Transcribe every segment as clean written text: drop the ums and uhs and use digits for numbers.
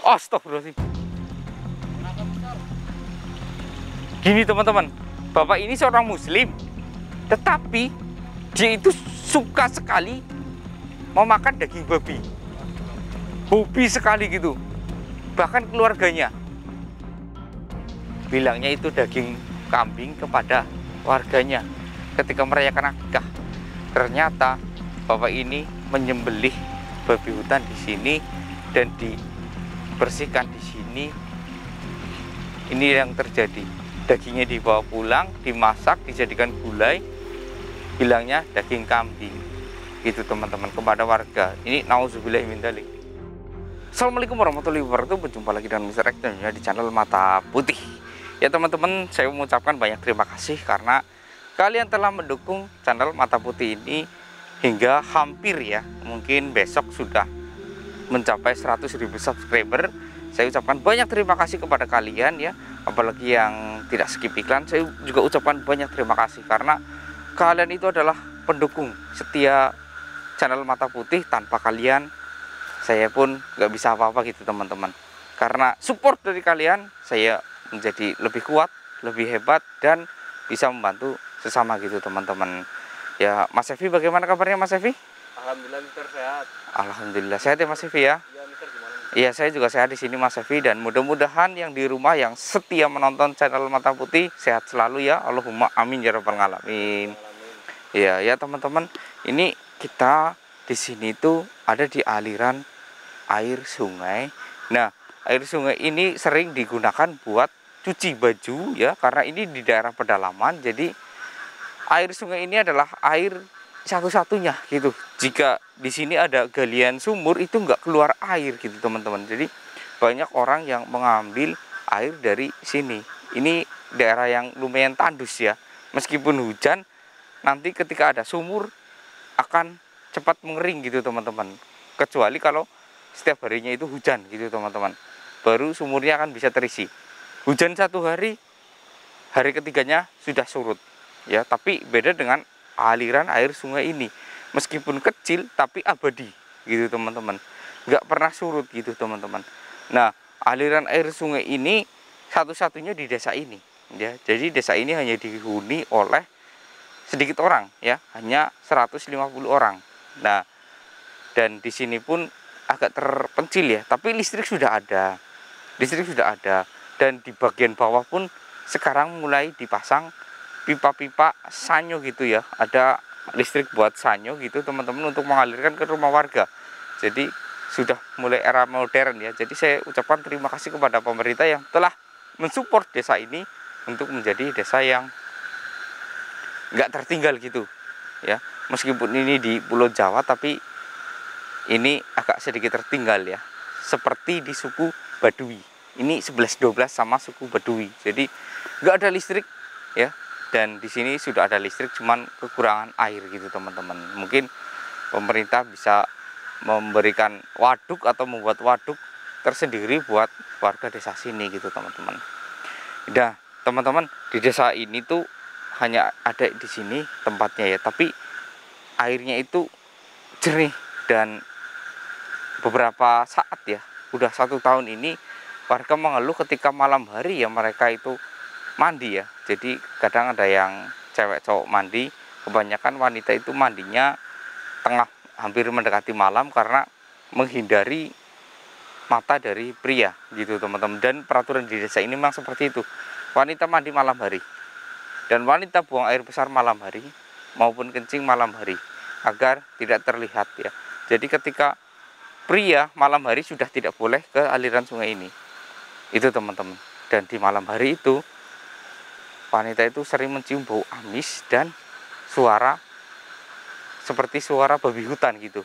Astagfirullahaladzim. Gini teman-teman, bapak ini seorang muslim, tetapi dia itu suka sekali memakan daging babi. Hobi sekali gitu. Bahkan keluarganya bilangnya itu daging kambing kepada warganya ketika merayakan akikah. Ternyata bapak ini menyembelih babi hutan di sini dan dibersihkan di sini. Ini yang terjadi. Dagingnya dibawa pulang, dimasak, dijadikan gulai, bilangnya daging kambing. Gitu teman-teman, kepada warga. Ini nauzubillah min dzalik. Assalamualaikum warahmatullahi wabarakatuh. Berjumpa lagi dengan Mr. X tentunya di channel Mata Putih. Ya teman-teman, saya mengucapkan banyak terima kasih karena kalian telah mendukung channel Mata Putih ini hingga hampir ya, mungkin besok sudah mencapai 100.000 subscriber. Saya ucapkan banyak terima kasih kepada kalian ya, apalagi yang tidak skip iklan. Saya juga ucapkan banyak terima kasih karena kalian itu adalah pendukung setia channel Mata Putih. Tanpa kalian saya pun nggak bisa apa-apa gitu teman-teman. Karena support dari kalian saya menjadi lebih kuat, lebih hebat, dan bisa membantu sesama gitu teman-teman. Ya Mas Evi, bagaimana kabarnya Mas Evi? Alhamdulillah Mister sehat. Alhamdulillah sehat ya Mas Evi ya. Iya Mister, gimana? Iya, saya juga sehat di sini Mas Evi, dan mudah-mudahan yang di rumah yang setia menonton channel Mata Putih sehat selalu ya. Allahumma amin ya rabbal alamin. Iya ya teman-teman, ini kita di sini tuh ada di aliran air sungai. Nah, air sungai ini sering digunakan buat cuci baju ya, karena ini di daerah pedalaman. Jadi air sungai ini adalah air satu-satunya gitu. Jika di sini ada galian sumur itu nggak keluar air gitu teman-teman. Jadi banyak orang yang mengambil air dari sini. Ini daerah yang lumayan tandus ya. Meskipun hujan, nanti ketika ada sumur akan cepat mengering gitu teman-teman. Kecuali kalau setiap harinya itu hujan gitu teman-teman, baru sumurnya akan bisa terisi. Hujan satu hari, hari ketiganya sudah surut ya. Tapi beda dengan aliran air sungai ini, meskipun kecil tapi abadi gitu teman-teman, nggak pernah surut gitu teman-teman. Nah, aliran air sungai ini satu-satunya di desa ini ya. Jadi desa ini hanya dihuni oleh sedikit orang ya, hanya 150 orang. Nah, dan di sini pun agak terpencil ya, tapi listrik sudah ada. Dan di bagian bawah pun sekarang mulai dipasang pipa-pipa sanyo gitu ya. Ada listrik buat sanyo gitu teman-teman, untuk mengalirkan ke rumah warga. Jadi sudah mulai era modern ya. Jadi saya ucapkan terima kasih kepada pemerintah yang telah mensupport desa ini untuk menjadi desa yang nggak tertinggal gitu ya. Meskipun ini di Pulau Jawa, tapi ini agak sedikit tertinggal ya, seperti di suku Baduy. Ini 11-12 sama suku Baduy. Jadi nggak ada listrik ya. Dan di sini sudah ada listrik, cuman kekurangan air gitu teman-teman. Mungkin pemerintah bisa memberikan waduk atau membuat waduk tersendiri buat warga desa sini gitu teman-teman. Nah teman-teman, di desa ini tuh hanya ada di sini tempatnya ya, tapi airnya itu jernih. Dan beberapa saat ya, udah 1 tahun ini warga mengeluh ketika malam hari ya, mereka itu mandi ya. Jadi kadang ada yang cewek cowok mandi, kebanyakan wanita itu mandinya tengah hampir mendekati malam karena menghindari mata dari pria gitu teman-teman. Dan peraturan di desa ini memang seperti itu, wanita mandi malam hari dan wanita buang air besar malam hari maupun kencing malam hari, agar tidak terlihat ya. Jadi ketika pria malam hari sudah tidak boleh ke aliran sungai ini itu teman-teman. Dan di malam hari itu wanita itu sering mencium bau amis dan suara seperti suara babi hutan gitu.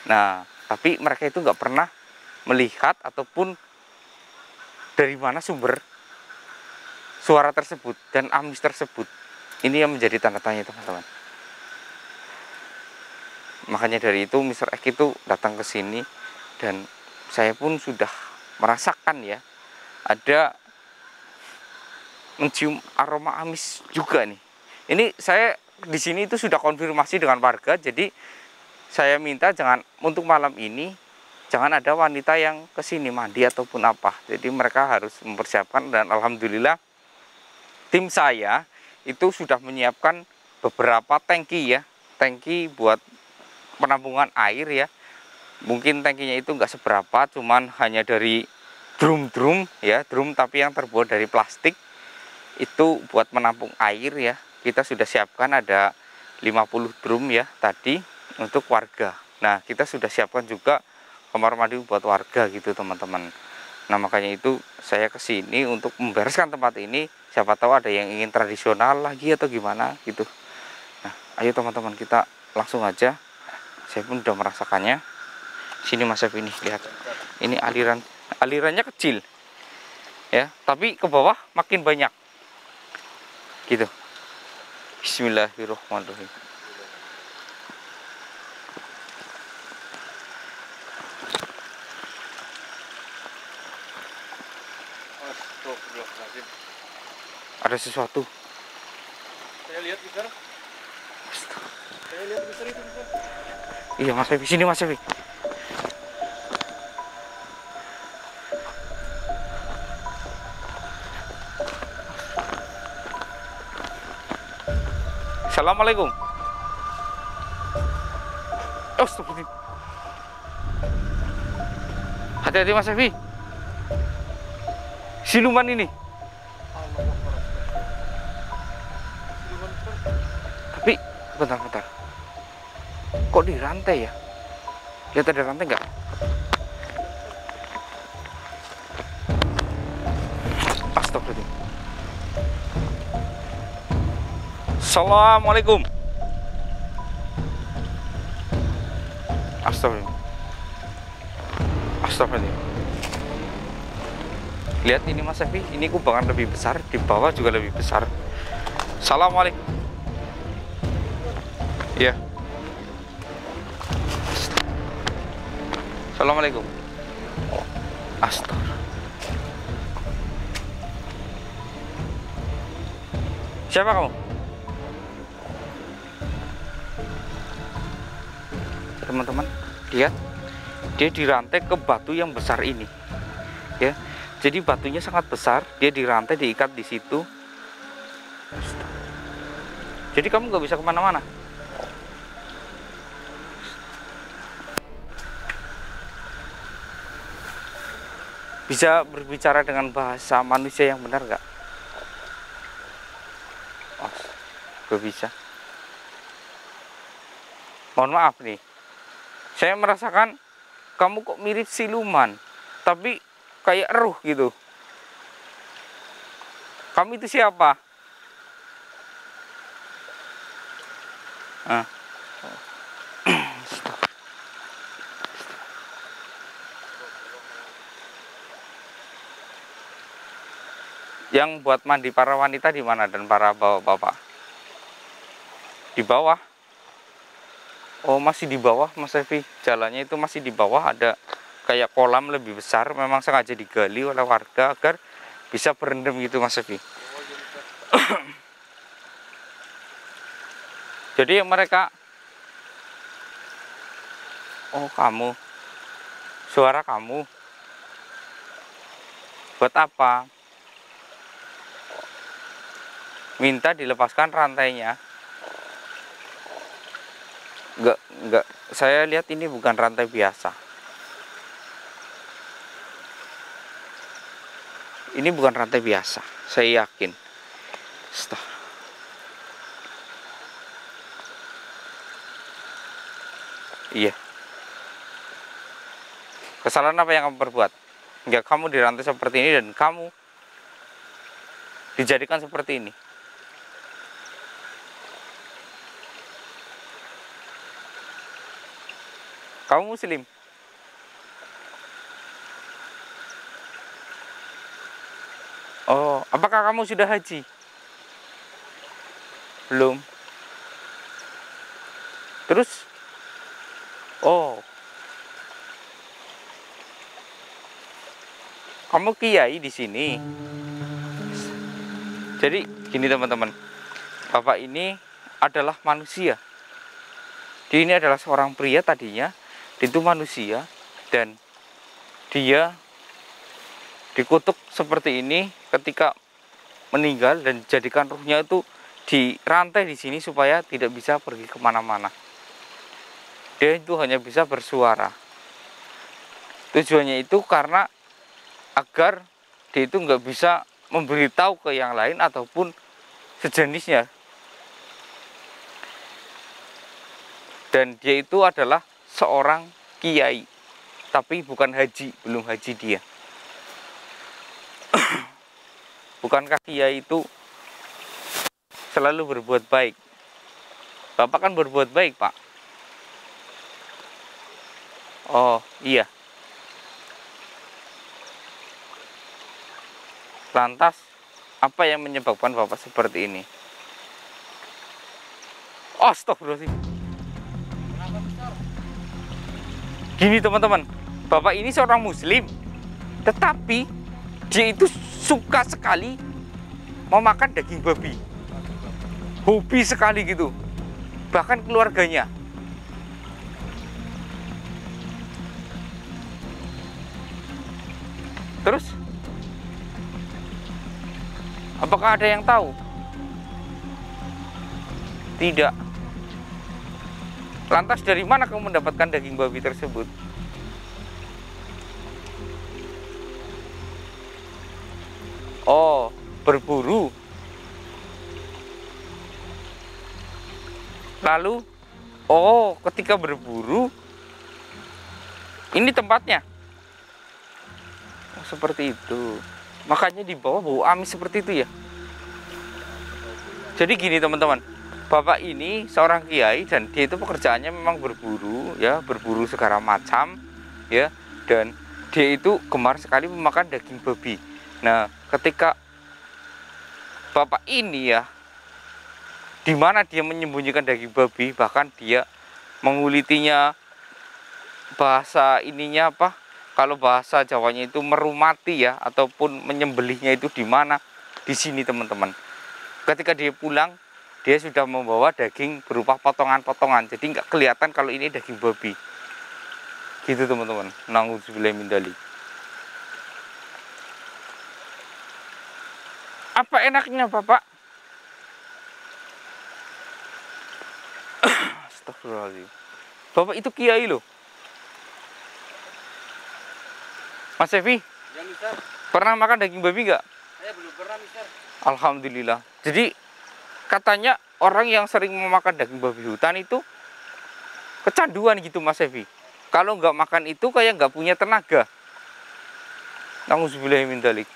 Nah, tapi mereka itu nggak pernah melihat ataupun dari mana sumber suara tersebut dan amis tersebut. Ini yang menjadi tanda tanya teman-teman. Makanya dari itu Mr. X itu datang ke sini, dan saya pun sudah merasakan ya, ada mencium aroma amis juga nih. Ini saya di sini itu sudah konfirmasi dengan warga. Jadi saya minta jangan untuk malam ini jangan ada wanita yang kesini mandi ataupun apa. Jadi mereka harus mempersiapkan, dan alhamdulillah tim saya itu sudah menyiapkan beberapa tangki ya, tangki buat penampungan air ya. Mungkin tangkinya itu enggak seberapa, cuman hanya dari drum ya, drum tapi yang terbuat dari plastik, itu buat menampung air ya. Kita sudah siapkan ada 50 drum ya tadi untuk warga. Nah, kita sudah siapkan juga kamar mandi buat warga gitu teman-teman. Nah, makanya itu saya kesini untuk membereskan tempat ini. Siapa tahu ada yang ingin tradisional lagi atau gimana gitu. Nah, ayo teman-teman, kita langsung aja. Saya pun udah merasakannya. Sini Mas Chef, ini lihat. Ini alirannya kecil. Ya, tapi ke bawah makin banyak. Gitu. Bismillahirrahmanirrahim. Ada sesuatu. Saya lihat besar. Saya lihat besar itu besar. Iya Mas Evi, sini Mas Evi. Assalamualaikum. Oh, seperti. Hati-hati Mas Evi. Siluman ini. Tapi bentar. Kok dirantai ya? Lihat ada rantai nggak? Astagfirullah. Assalamualaikum. Astagfirullah. Lihat ini Mas Evi, ini kubangan lebih besar, di bawah juga lebih besar. Assalamualaikum. Iya. Assalamualaikum. Astagfirullah. Siapa kamu? Teman-teman, lihat. Dia dirantai ke batu yang besar ini. Ya. Jadi batunya sangat besar, dia dirantai, diikat di situ. Jadi kamu nggak bisa kemana-mana. Bisa berbicara dengan bahasa manusia yang benar nggak? Oh, gak bisa. Mohon maaf nih, saya merasakan kamu kok mirip siluman, tapi kayak eruh gitu. Kamu itu siapa? Yang buat mandi para wanita di mana dan para bapak? Di bawah. Oh, masih di bawah Mas Evi. Jalannya itu masih di bawah, ada kayak kolam lebih besar, memang sengaja digali oleh warga agar bisa berendam gitu Mas Evi. Jadi mereka, oh kamu, suara kamu, buat apa? Minta dilepaskan rantainya. Enggak, saya lihat ini bukan rantai biasa. Ini bukan rantai biasa, saya yakin. Iya. Kesalahan apa yang kamu perbuat? Hingga kamu dirantai seperti ini dan kamu dijadikan seperti ini. Kamu muslim? Oh, apakah kamu sudah haji? Belum. Terus? Oh. Kamu kiai di sini. Jadi gini teman-teman. Bapak ini adalah manusia. Dia ini adalah seorang pria tadinya, itu manusia, dan dia dikutuk seperti ini ketika meninggal, dan jadikan ruhnya itu dirantai di sini supaya tidak bisa pergi kemana-mana. Dia itu hanya bisa bersuara. Tujuannya itu karena agar dia itu nggak bisa memberitahu ke yang lain ataupun sejenisnya. Dan dia itu adalah seorang kiai, tapi bukan haji, belum haji dia. Bukankah kiai itu selalu berbuat baik? Bapak kan berbuat baik, Pak. Oh, iya. Lantas, apa yang menyebabkan Bapak seperti ini? Astagfirullahaladzim. Kenapa besar? Gini teman-teman, Bapak ini seorang muslim, tetapi dia itu suka sekali memakan daging babi. Hobi sekali gitu. Bahkan keluarganya. Terus, apakah ada yang tahu? Tidak. Lantas dari mana kamu mendapatkan daging babi tersebut? Oh, berburu. Lalu, oh, ketika berburu, ini tempatnya. Oh, seperti itu. Makanya dibawa bau amis seperti itu ya. Jadi gini teman-teman, Bapak ini seorang kiai dan dia itu pekerjaannya memang berburu ya, berburu segala macam ya, dan dia itu gemar sekali memakan daging babi. Nah, ketika Bapak ini ya, di mana dia menyembunyikan daging babi, bahkan dia mengulitinya, bahasa ininya apa? Kalau bahasa Jawanya itu merumati ya, ataupun menyembelihnya itu di mana? Di sini teman-teman. Ketika dia pulang, dia sudah membawa daging berupa potongan-potongan, jadi nggak kelihatan kalau ini daging babi. Gitu teman-teman. Na'udzubillahi min dzalik. Apa enaknya Bapak? Astagfirullahaladzim. Bapak itu kiai loh. Mas Evi, Ya, Mister. pernah makan daging babi nggak? Saya belum pernah, Mister. Alhamdulillah. Jadi katanya orang yang sering memakan daging babi hutan itu kecanduan gitu Mas Evi. Kalau nggak makan itu kayak nggak punya tenaga. Na'udzubillahi min dzalik.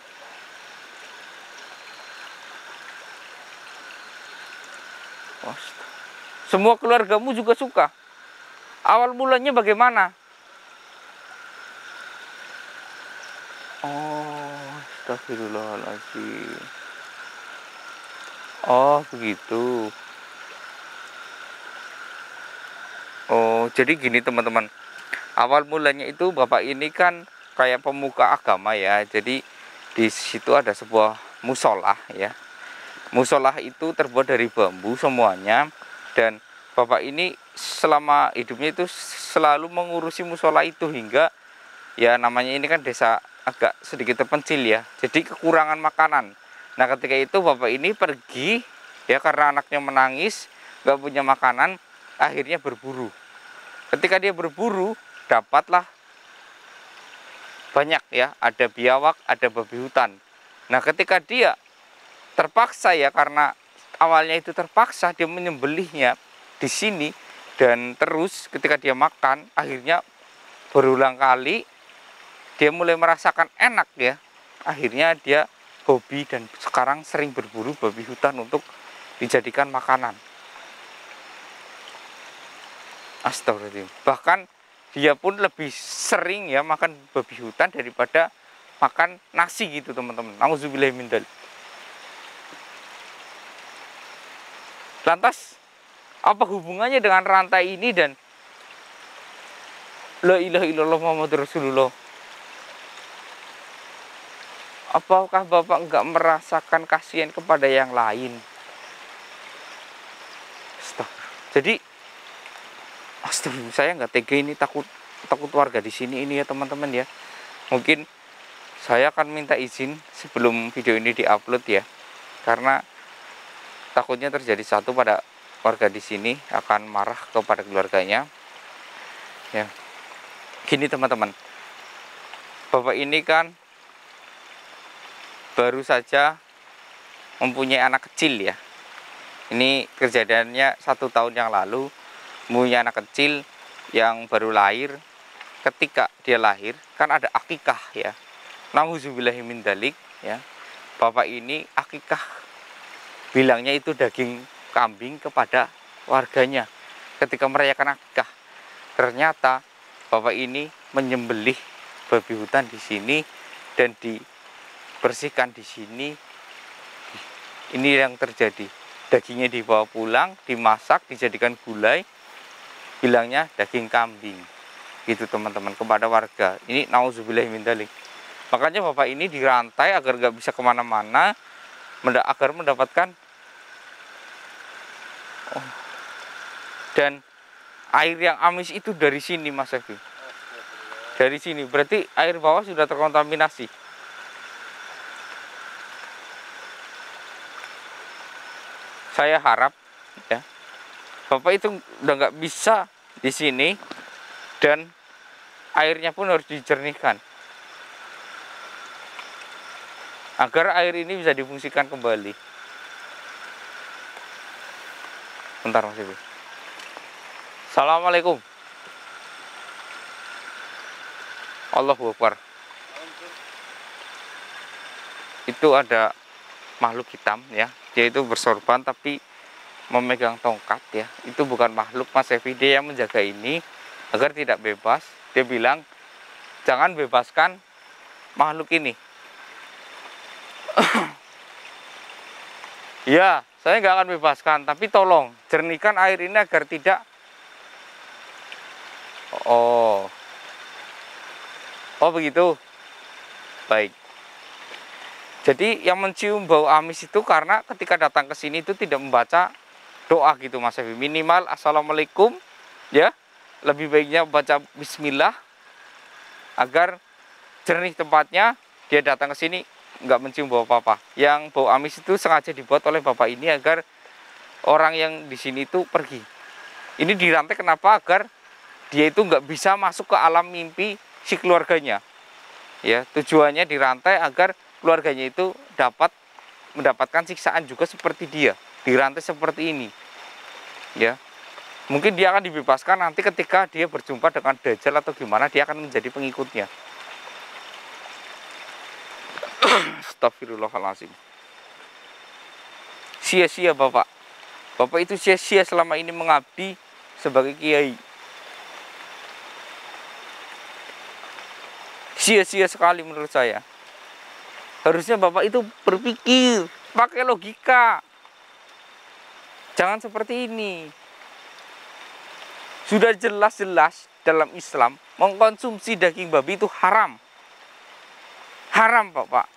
Semua keluargamu juga suka. Awal mulanya bagaimana? Oh, astagfirullahaladzim. Oh, begitu. Oh, jadi gini teman-teman. Awal mulanya itu Bapak ini kan kayak pemuka agama ya. Jadi di situ ada sebuah musolah ya. Musolah itu terbuat dari bambu semuanya, dan Bapak ini selama hidupnya itu selalu mengurusi musola itu hingga ya namanya ini kan desa agak sedikit terpencil ya. Jadi kekurangan makanan. Nah, ketika itu Bapak ini pergi ya karena anaknya menangis, nggak punya makanan, akhirnya berburu. Ketika dia berburu, dapatlah banyak ya, ada biawak, ada babi hutan. Nah, ketika dia terpaksa ya, karena awalnya itu terpaksa dia menyembelihnya di sini, dan terus ketika dia makan, akhirnya berulang kali dia mulai merasakan enak ya. Akhirnya dia hobi dan sekarang sering berburu babi hutan untuk dijadikan makanan. Astagfirullahaladzim. Bahkan dia pun lebih sering ya makan babi hutan daripada makan nasi gitu teman-teman. Na'udzubillahi min dzalik. Lantas apa hubungannya dengan rantai ini dan la ilaha illallah Muhammadur Rasulullah? Apakah Bapak enggak merasakan kasihan kepada yang lain? Astagfirullah. Jadi astagfirullah, saya enggak tega ini, takut takut warga di sini ini ya teman-teman ya. Mungkin saya akan minta izin sebelum video ini diupload ya, karena takutnya terjadi satu pada warga di sini akan marah kepada keluarganya. Ya, gini teman-teman, bapak ini kan baru saja mempunyai anak kecil ya. Ini kejadiannya 1 tahun yang lalu, mempunyai anak kecil yang baru lahir. Ketika dia lahir kan ada akikah ya. Nauzubillahi min dzalik ya. Bapak ini akikah, bilangnya itu daging kambing kepada warganya ketika merayakan akikah. Ternyata bapak ini menyembelih babi hutan di sini dan dibersihkan di sini. Ini yang terjadi. Dagingnya dibawa pulang, dimasak, dijadikan gulai, bilangnya daging kambing. Gitu teman-teman, kepada warga. Ini nauzubillahi min dzalik. Makanya bapak ini dirantai agar nggak bisa kemana-mana, agar mendapatkan dan air yang amis itu dari sini Mas Evi. Dari sini, berarti air bawah sudah terkontaminasi. Saya harap ya, bapak itu udah nggak bisa di sini dan airnya pun harus dijernihkan agar air ini bisa difungsikan kembali. Bentar Mas Ibu. Assalamualaikum. Allahu Akbar. Itu ada makhluk hitam ya. Dia itu bersorban tapi memegang tongkat ya. Itu bukan makhluk Mas Evi, dia yang menjaga ini agar tidak bebas. Dia bilang jangan bebaskan makhluk ini. Ya, saya nggak akan bebaskan, tapi tolong jernihkan air ini agar tidak. Oh begitu. Baik. Jadi yang mencium bau amis itu karena ketika datang ke sini itu tidak membaca doa gitu Mas Evi. Minimal assalamualaikum ya. Lebih baiknya baca bismillah agar jernih tempatnya. Dia datang ke sini nggak mencium bau apa-apa. Yang bau amis itu sengaja dibuat oleh bapak ini agar orang yang di sini itu pergi. Ini dirantai kenapa? Agar dia itu nggak bisa masuk ke alam mimpi si keluarganya. Ya, tujuannya dirantai agar keluarganya itu dapat mendapatkan siksaan juga seperti dia. Dirantai seperti ini. Ya. Mungkin dia akan dibebaskan nanti ketika dia berjumpa dengan Dajjal atau gimana, dia akan menjadi pengikutnya. Astagfirullahaladzim. Sia-sia bapak. Bapak itu sia-sia selama ini mengabdi sebagai kiai. Sia-sia sekali menurut saya. Harusnya bapak itu berpikir, pakai logika. Jangan seperti ini. Sudah jelas-jelas dalam Islam mengkonsumsi daging babi itu haram. Haram bapak.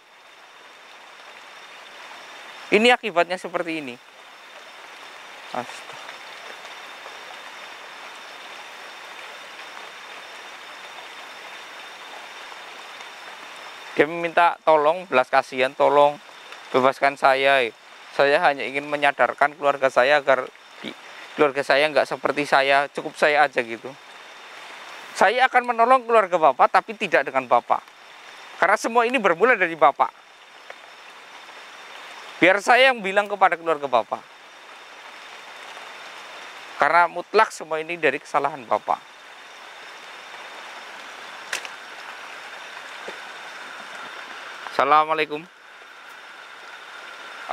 Ini akibatnya seperti ini. Astaga. Dia meminta tolong, belas kasihan, tolong bebaskan saya. Saya hanya ingin menyadarkan keluarga saya agar keluarga saya nggak seperti saya, cukup saya aja gitu. Saya akan menolong keluarga bapak, tapi tidak dengan bapak. Karena semua ini bermula dari bapak. Biar saya yang bilang kepada keluarga bapak. Karena mutlak semua ini dari kesalahan bapak. Assalamualaikum.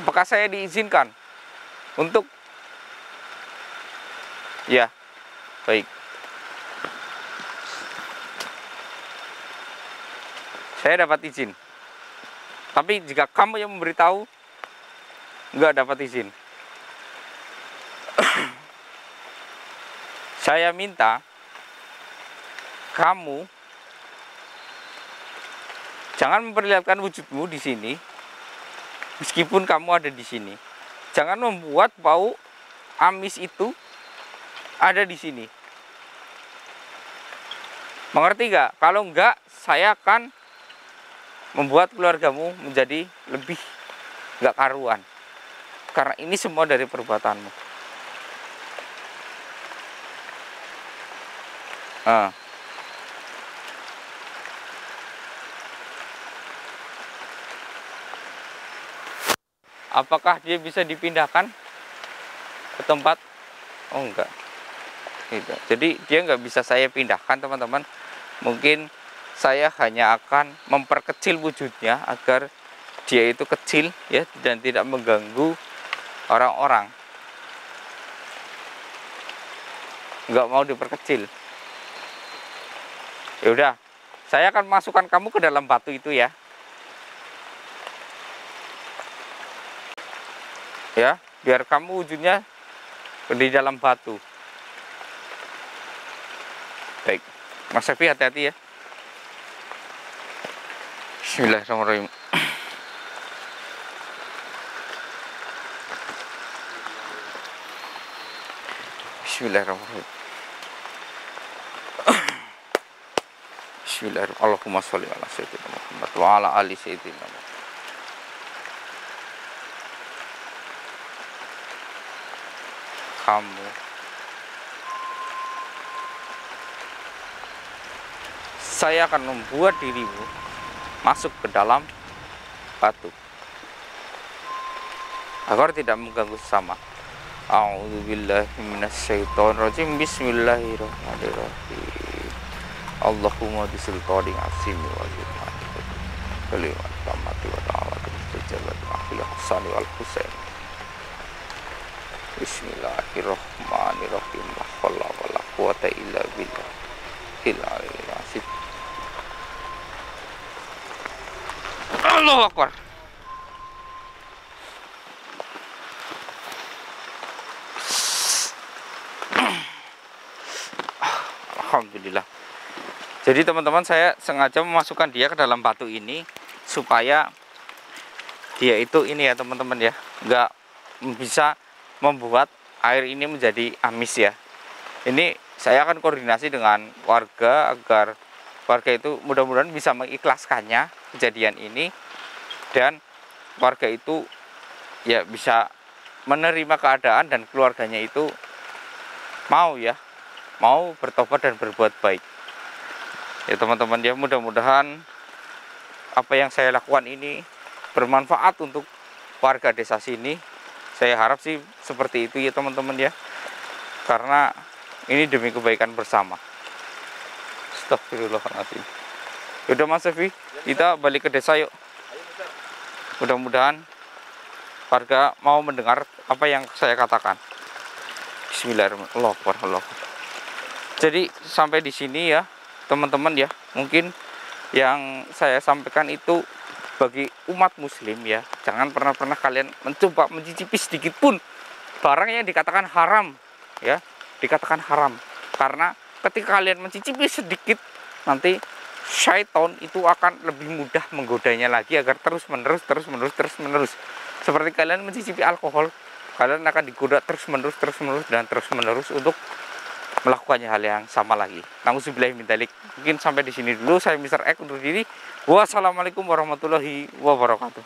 Apakah saya diizinkan untuk? Ya, baik. Saya dapat izin. Tapi jika kamu yang memberitahu, nggak dapat izin. Saya minta kamu jangan memperlihatkan wujudmu di sini, meskipun kamu ada di sini. Jangan membuat bau amis itu ada di sini. Mengerti nggak? Kalau enggak, saya akan membuat keluargamu menjadi lebih nggak karuan. Karena ini semua dari perbuatanmu. Apakah dia bisa dipindahkan ke tempat? Oh enggak. Gitu. Jadi dia nggak bisa saya pindahkan, teman-teman. Mungkin saya hanya akan memperkecil wujudnya agar dia itu kecil ya dan tidak mengganggu orang-orang. Nggak mau diperkecil. Ya udah, saya akan masukkan kamu ke dalam batu itu ya. Ya, biar kamu wujudnya di dalam batu. Baik, Mas Sefi hati-hati ya. Bismillahirrahmanirrahim. Bismillahirrahmanirrahim. Bismillahirrahmanirrahim. Allahumma sholli ala sayyidina Muhammad wa ala ali sayyidina Muhammad. Kamu saya akan membuat dirimu masuk ke dalam batu agar tidak mengganggu sesama. A'udzubillahi minasyaitonirrajim. Bismillahirrahmanirrahim. Allahumma bisultani asimi wa jumani kalimat tamati wa ta'ala tujabat ma'afil hasani wal husain. Bismillahirrahmanirrahim. La hawla wa la quwata illa billah. Allahu Akbar. Alhamdulillah. Jadi teman-teman, saya sengaja memasukkan dia ke dalam batu ini supaya dia itu ini ya teman-teman ya, nggak bisa membuat air ini menjadi amis ya. Ini saya akan koordinasi dengan warga agar warga itu mudah-mudahan bisa mengikhlaskannya kejadian ini, dan warga itu ya bisa menerima keadaan dan keluarganya itu mau bertobat dan berbuat baik. Ya teman-teman ya, mudah-mudahan apa yang saya lakukan ini bermanfaat untuk warga desa sini. Saya harap sih seperti itu ya teman-teman ya, karena ini demi kebaikan bersama. Astagfirullahaladzim. Yaudah Mas Sefi, kita balik ke desa yuk. Mudah-mudahan warga mau mendengar apa yang saya katakan. Bismillahirrahmanirrahim. Jadi sampai di sini ya teman-teman ya, mungkin yang saya sampaikan itu bagi umat muslim ya, jangan pernah kalian mencoba mencicipi sedikit pun barang yang dikatakan haram ya, dikatakan haram, karena ketika kalian mencicipi sedikit, nanti syaitan itu akan lebih mudah menggodanya lagi agar terus menerus. Seperti kalian mencicipi alkohol, kalian akan digoda terus menerus untuk melakukannya hal yang sama lagi. Nauzubillahi min dzalik. Mungkin sampai di sini dulu. Saya Mr. X undur diri. Wassalamualaikum warahmatullahi wabarakatuh.